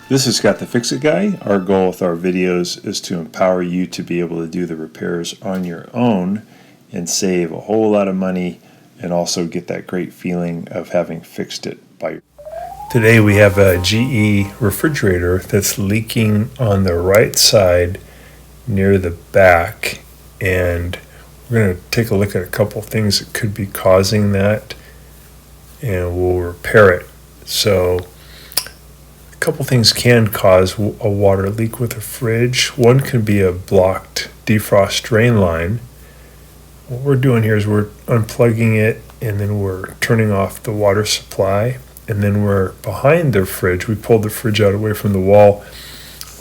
This is Scott the Fix-It Guy. Our goal with our videos is to empower you to be able to do the repairs on your own and save a whole lot of money and also get that great feeling of having fixed it by yourself. Today we have a GE refrigerator that's leaking on the right side near the back, and we're going to take a look at a couple things that could be causing that and we'll repair it. So a couple things can cause a water leak with a fridge. One could be a blocked defrost drain line. What we're doing here is we're unplugging it and then we're turning off the water supply, and then we're behind the fridge. We pulled the fridge out away from the wall.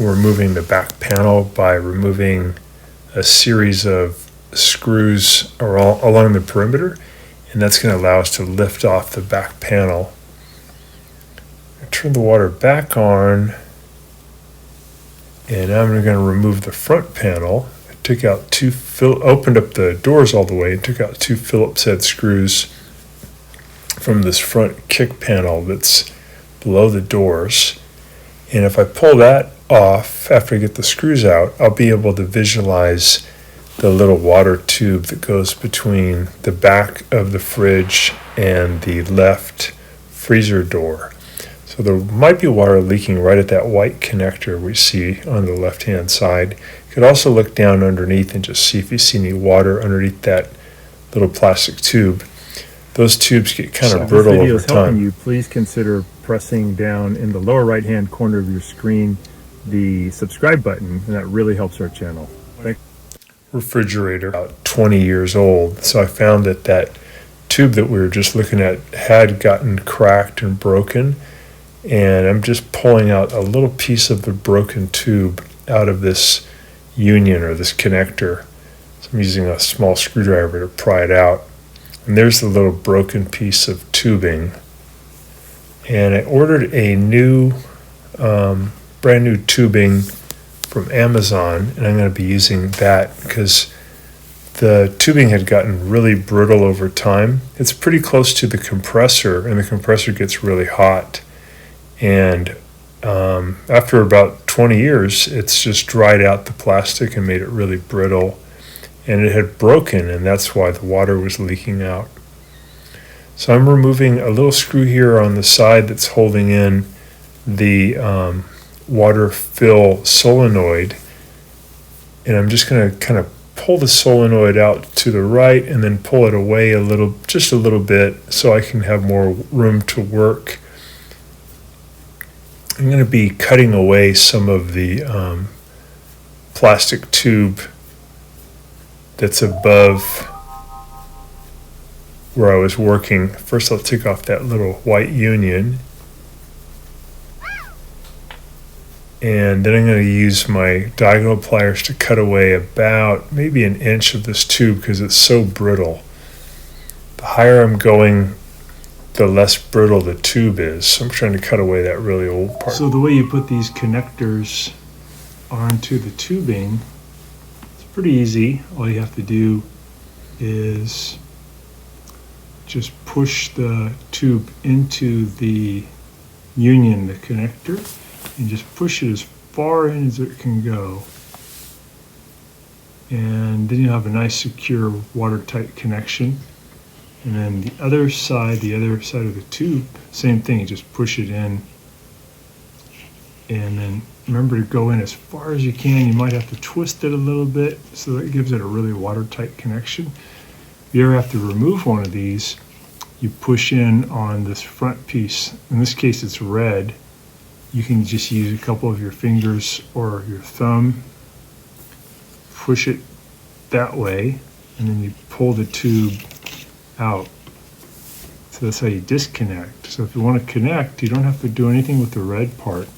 We're removing the back panel by removing a series of screws along the perimeter, and that's going to allow us to lift off the back panel. Turn the water back on, and now I'm going to remove the front panel. I took out opened up the doors all the way and took out two Phillips head screws from this front kick panel that's below the doors. And if I pull that off after I get the screws out, I'll be able to visualize the little water tube that goes between the back of the fridge and the left freezer door. So there might be water leaking right at that white connector we see on the left-hand side. You could also look down underneath and just see if you see any water underneath that little plastic tube. Those tubes get kind of brittle over time. If this video is helping you, please consider pressing down in the lower right-hand corner of your screen the subscribe button, and that really helps our channel. Thanks. Refrigerator, about 20 years old. So I found that tube that we were just looking at had gotten cracked and broken. And I'm just pulling out a little piece of the broken tube out of this union or this connector. So I'm using a small screwdriver to pry it out. And there's the little broken piece of tubing. And I ordered a new, brand new tubing from Amazon, and I'm going to be using that because the tubing had gotten really brittle over time. It's pretty close to the compressor, and the compressor gets really hot. And after about 20 years, it's just dried out the plastic and made it really brittle. And it had broken, and that's why the water was leaking out. So I'm removing a little screw here on the side that's holding in the water fill solenoid. And I'm just going to kind of pull the solenoid out to the right and then pull it away just a little bit so I can have more room to work. I'm going to be cutting away some of the plastic tube that's above where I was working. First I'll take off that little white union, and then I'm going to use my diagonal pliers to cut away about maybe an inch of this tube because it's so brittle. The higher I'm going, the less brittle the tube is. So I'm trying to cut away that really old part. So the way you put these connectors onto the tubing, it's pretty easy. All you have to do is just push the tube into the union, the connector, and just push it as far in as it can go. And then you'll have a nice, secure, watertight connection. And then the other side of the tube, same thing, you just push it in. And then remember to go in as far as you can. You might have to twist it a little bit so that it gives it a really watertight connection. If you ever have to remove one of these, you push in on this front piece. In this case, it's red. You can just use a couple of your fingers or your thumb, push it that way, and then you pull the tube out. So that's how you disconnect. So if you want to connect, you don't have to do anything with the red part.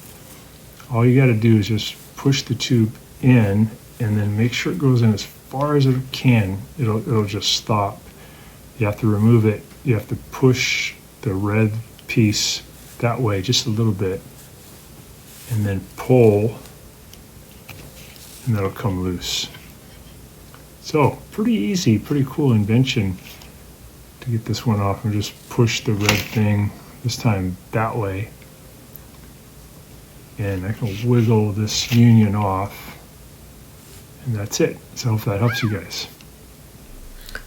All you got to do is just push the tube in and then make sure it goes in as far as it can. It'll just stop. You have to remove it. You have to push the red piece that way just a little bit and then pull, and that'll come loose. So pretty easy, pretty cool invention to get this one off. And just push the red thing, this time that way, and I can wiggle this union off, and that's it. So if that helps you guys.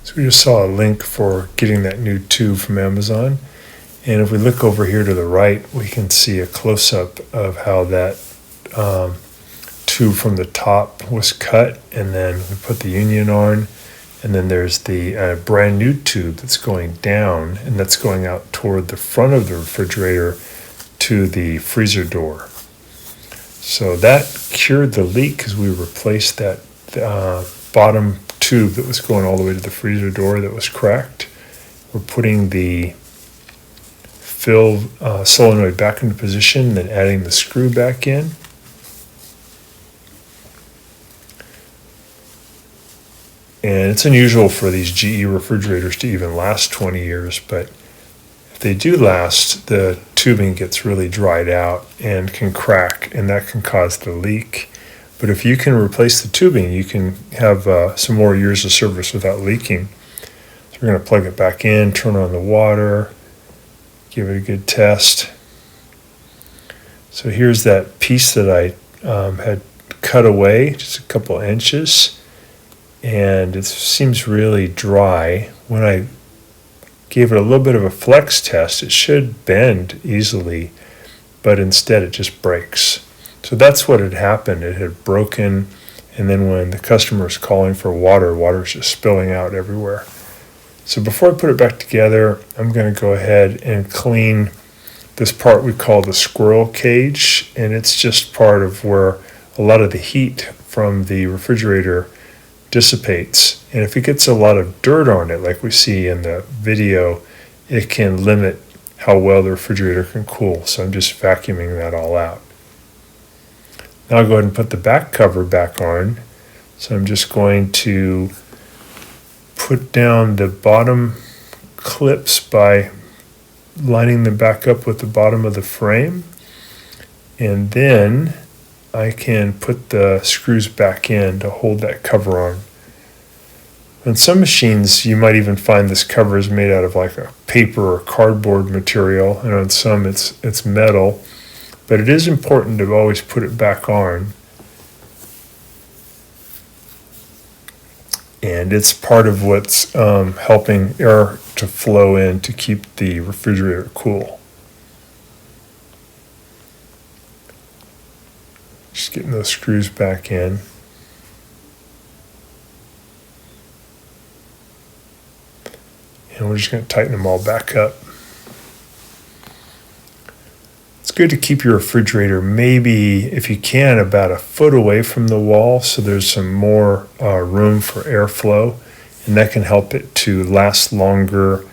So we just saw a link for getting that new tube from Amazon. And if we look over here to the right, we can see a close-up of how that tube from the top was cut, and then we put the union on, and then there's the brand new tube that's going down, and that's going out toward the front of the refrigerator to the freezer door. So that cured the leak because we replaced that bottom tube that was going all the way to the freezer door that was cracked. We're putting the fill solenoid back into position, then adding the screw back in. And it's unusual for these GE refrigerators to even last 20 years, but if they do last, the tubing gets really dried out and can crack, and that can cause the leak. But if you can replace the tubing, you can have some more years of service without leaking. So we're going to plug it back in, turn on the water, give it a good test. So here's that piece that I had cut away, just a couple inches, and it seems really dry. When I gave it a little bit of a flex test, it should bend easily, but instead it just breaks. So that's what had happened. It had broken, and then when the customer is calling for water, water's just spilling out everywhere. So before I put it back together, I'm going to go ahead and clean this part we call the squirrel cage, and it's just part of where a lot of the heat from the refrigerator dissipates. And if it gets a lot of dirt on it, like we see in the video, it can limit how well the refrigerator can cool. So I'm just vacuuming that all out. Now I'll go ahead and put the back cover back on. So I'm just going to put down the bottom clips by lining them back up with the bottom of the frame, and then I can put the screws back in to hold that cover on. On some machines you might even find this cover is made out of like a paper or cardboard material, and on some it's metal, but it is important to always put it back on. And it's part of what's helping air to flow in to keep the refrigerator cool. Just getting those screws back in. And we're just going to tighten them all back up. It's good to keep your refrigerator maybe, if you can, about a foot away from the wall so there's some more room for airflow, and that can help it to last longer,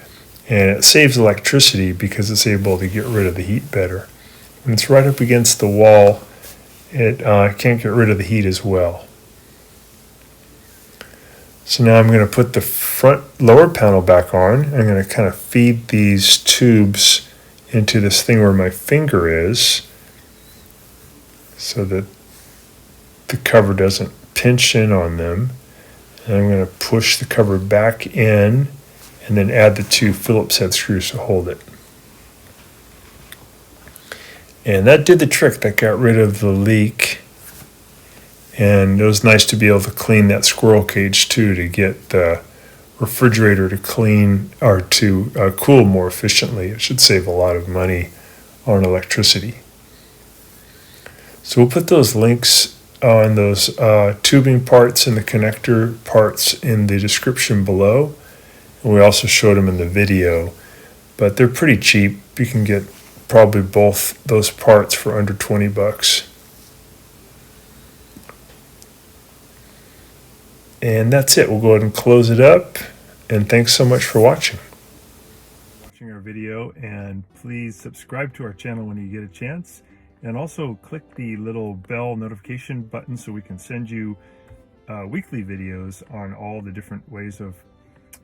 and it saves electricity because it's able to get rid of the heat better. When it's right up against the wall, it can't get rid of the heat as well. So now I'm going to put the front lower panel back on. I'm going to kind of feed these tubes into this thing where my finger is so that the cover doesn't pinch in on them. And I'm going to push the cover back in and then add the two Phillips head screws to hold it. And that did the trick. That got rid of the leak. And it was nice to be able to clean that squirrel cage too, to get the refrigerator to clean or to cool more efficiently. It should save a lot of money on electricity. So we'll put those links on those tubing parts and the connector parts in the description below. And we also showed them in the video, but they're pretty cheap. You can get probably both those parts for under 20 bucks. And that's it. We'll go ahead and close it up. And thanks so much for watching. Watching our video, and please subscribe to our channel when you get a chance. And also click the little bell notification button so we can send you weekly videos on all the different ways of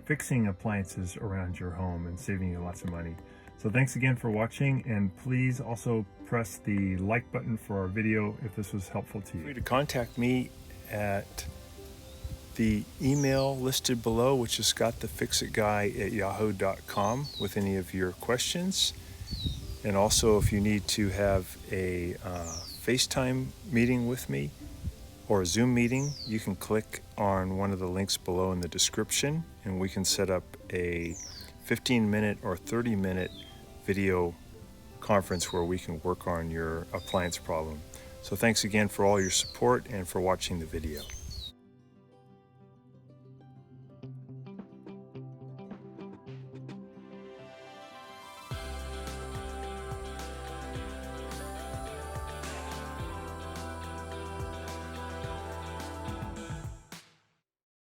fixing appliances around your home and saving you lots of money. So thanks again for watching, and please also press the like button for our video if this was helpful to you. Feel free to contact me at the email listed below, which is scottthefixitguy@yahoo.com, with any of your questions. And also, if you need to have a FaceTime meeting with me or a Zoom meeting, you can click on one of the links below in the description, and we can set up a 15-minute or 30-minute video conference where we can work on your appliance problem. So thanks again for all your support and for watching the video.